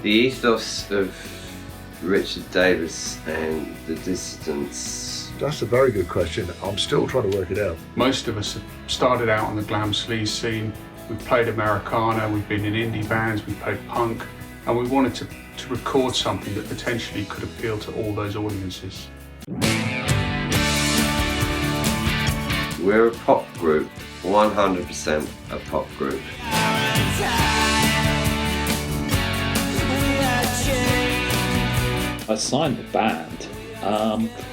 The ethos of Richard Davies and the Dissidents. That's a very good question. I'm still trying to work it out. Most of us have started out on the glam sleaze scene. We've played Americana, we've been in indie bands, we've played punk, and we wanted to record something that potentially could appeal to all those audiences. We're a pop group, 100% a pop group. I signed the band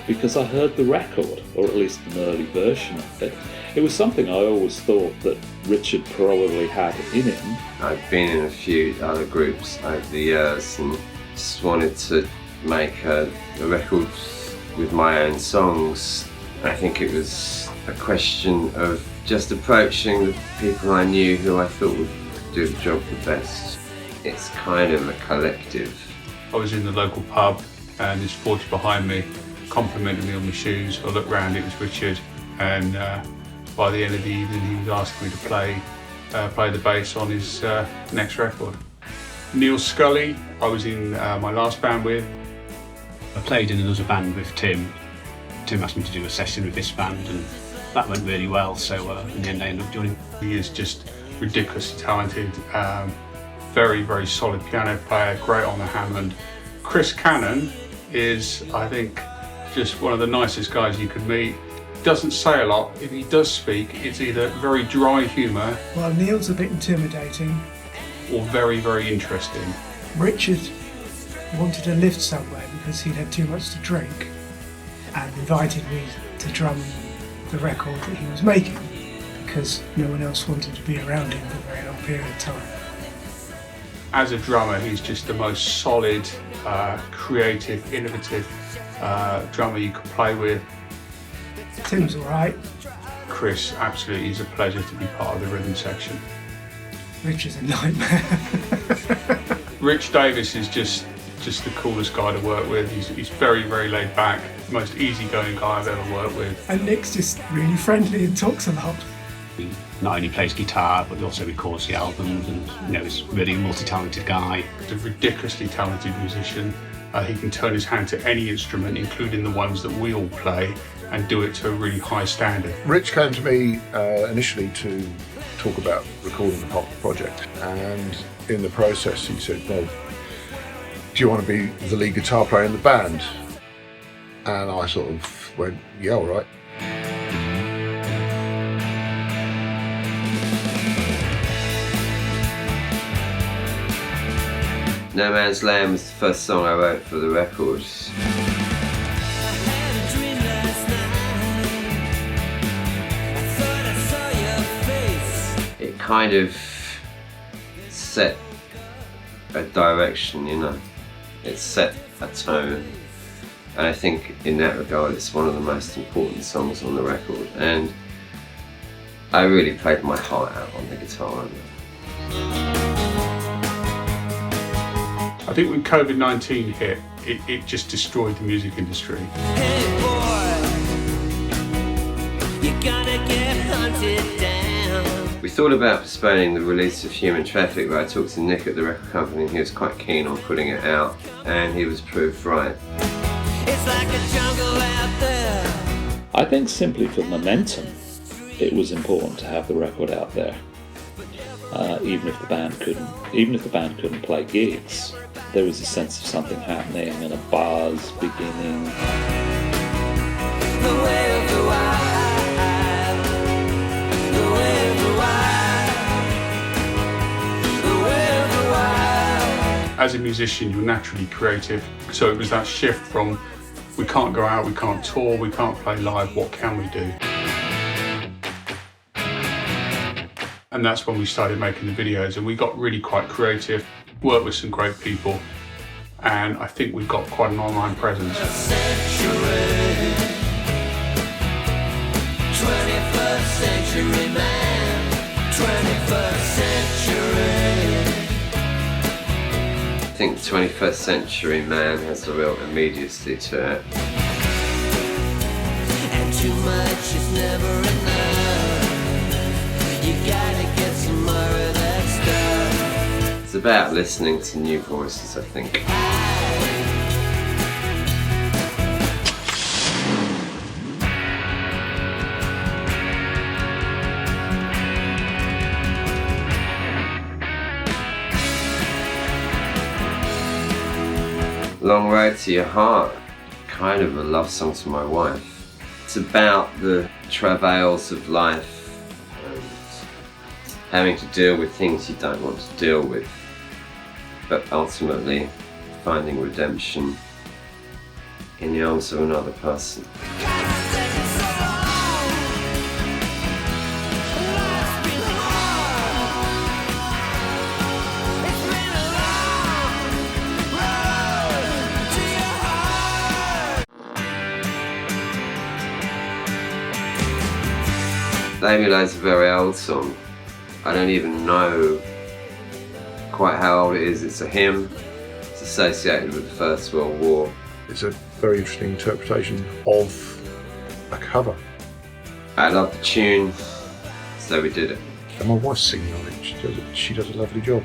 because I heard the record, or at least an early version of it. It was something I always thought that Richard probably had in him. I've been in a few other groups over the years and just wanted to make a record with my own songs. I think it was a question of just approaching the people I knew who I thought would do the job the best. It's kind of a collective. I was in the local pub and this forge behind me complimented me on my shoes. I looked round, it was Richard, and by the end of the evening he was asking me to play the bass on his next record. Neil Scully, I was in my last band with. I played in another band with Tim. Tim asked me to do a session with this band and that went really well, so in the end I ended up joining. He is just ridiculously talented, very, very solid piano player, great on the Hammond. Chris Cannon is, I think, just one of the nicest guys you could meet. Doesn't say a lot. If he does speak, it's either very dry humour. Well, Neil's a bit intimidating. Or very, very interesting. Richard wanted to live somewhere because he'd had too much to drink and invited me to drum the record that he was making because no one else wanted to be around him for a very long period of time. As a drummer, he's just the most solid, creative, innovative drummer you could play with. Tim's alright. Chris, absolutely, is a pleasure to be part of the rhythm section. Rich is a nightmare. Rich Davies is just the coolest guy to work with. He's very, very laid back, the most easygoing guy I've ever worked with. And Nick's just really friendly and talks a lot. He not only plays guitar, but he also records the albums and he's a really multi-talented guy. He's a ridiculously talented musician. He can turn his hand to any instrument, including the ones that we all play, and do it to a really high standard. Rich came to me initially to talk about recording the pop project, and in the process he said, well, do you want to be the lead guitar player in the band? And I sort of went, yeah, all right. No Man's Land was the first song I wrote for the record. It kind of set a direction, it set a tone, and I think in that regard it's one of the most important songs on the record, and I really played my heart out on the guitar on that. I think when COVID-19 hit, it just destroyed the music industry. Hey boy, you gotta get hunted down. We thought about postponing the release of Human Traffic, but I talked to Nick at the record company and he was quite keen on putting it out, and he was proved right. It's like a jungle out there. I think simply for momentum, it was important to have the record out there. Even if the band couldn't play gigs, there was a sense of something happening and a buzz beginning. The way of the wild, the way of the wild, the way of the wild. As a musician, you're naturally creative, so it was that shift from we can't go out, we can't tour, we can't play live, what can we do? And that's when we started making the videos, and we got really quite creative, worked with some great people, and I think we've got quite an online presence. 21st century man, 21st century. I think 21st Century Man has a real immediacy to it. And too much is never enough. You gotta get some more of that stuff. It's about listening to new voices, I think. Long Road to Your Heart, kind of a love song to my wife. It's about the travails of life and having to deal with things you don't want to deal with, but ultimately finding redemption in the arms of another person. Davies is a very old song. I don't even know quite how old it is. It's a hymn. It's associated with the First World War. It's a very interesting interpretation of a cover. I love the tune, so we did it. And my wife's singing on it. She does a lovely job.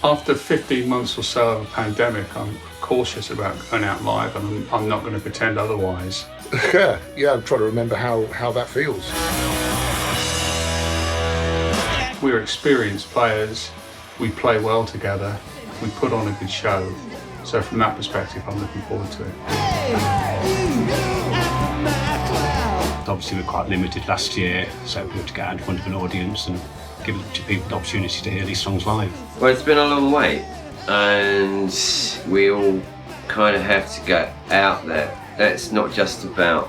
After 15 months or so of a pandemic, I'm cautious about going out live, and I'm not going to pretend otherwise. Yeah, I'm trying to remember how that feels. We're experienced players, we play well together, we put on a good show. So from that perspective, I'm looking forward to it. Obviously we're quite limited last year, so we have to get out in front of an audience and give to people the opportunity to hear these songs live. Well, it's been a long wait, and we all kind of have to get out there. It's not just about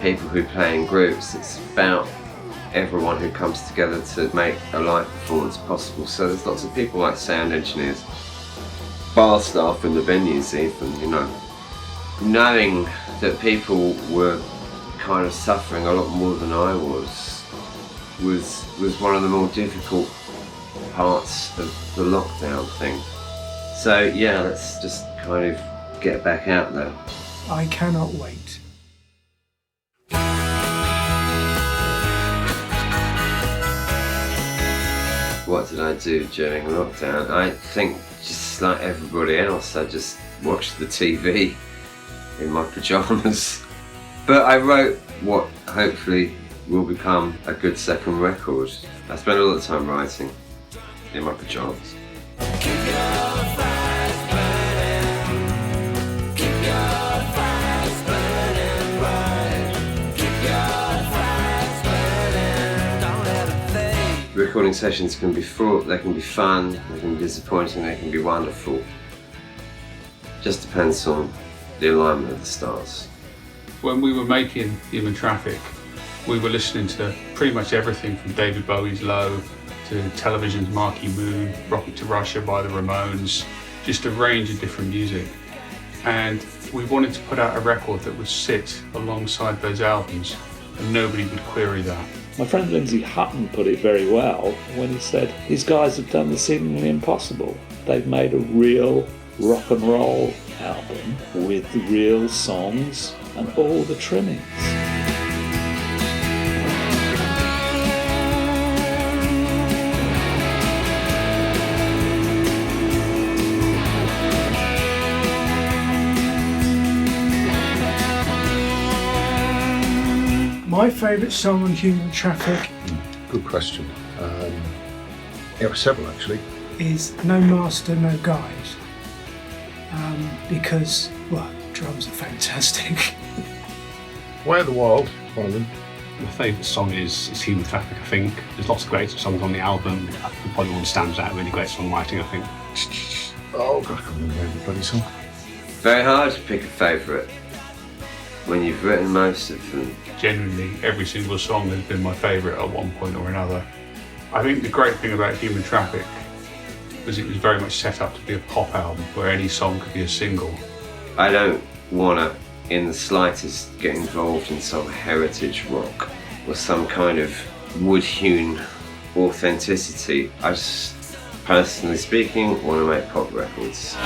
people who play in groups, it's about everyone who comes together to make a live performance possible. So there's lots of people like sound engineers, bar staff in the venues even, you know. Knowing that people were kind of suffering a lot more than I was one of the more difficult parts of the lockdown thing. So yeah, let's just kind of get back out there. I cannot wait. What did I do during lockdown? I think just like everybody else, I just watched the TV in my pyjamas. But I wrote what hopefully will become a good second record. I spent a lot of time writing in my pyjamas. Recording sessions can be fraught, they can be fun, they can be disappointing, they can be wonderful. Just depends on the alignment of the stars. When we were making Human Traffic, we were listening to pretty much everything from David Bowie's Low to television's Marquee Moon, Rocket to Russia by the Ramones, just a range of different music. And we wanted to put out a record that would sit alongside those albums and nobody would query that. My friend Lindsay Hutton put it very well when he said, these guys have done the seemingly impossible. They've made a real rock and roll album with real songs and all the trimmings. My favourite song on Human Traffic Good question. There were several actually. is No Master, No Guide. Because, well, drums are fantastic. Way of the Wild, one of them. My favourite song is Human Traffic, I think. There's lots of great songs on the album. Probably one stands out, really great songwriting, I think. Oh God, I can't remember the bloody song. Very hard to pick a favourite when you've written most of them. Genuinely, every single song has been my favourite at one point or another. I think the great thing about Human Traffic was it was very much set up to be a pop album where any song could be a single. I don't want to in the slightest get involved in some heritage rock or some kind of wood-hewn authenticity. I just, personally speaking, want to make pop records.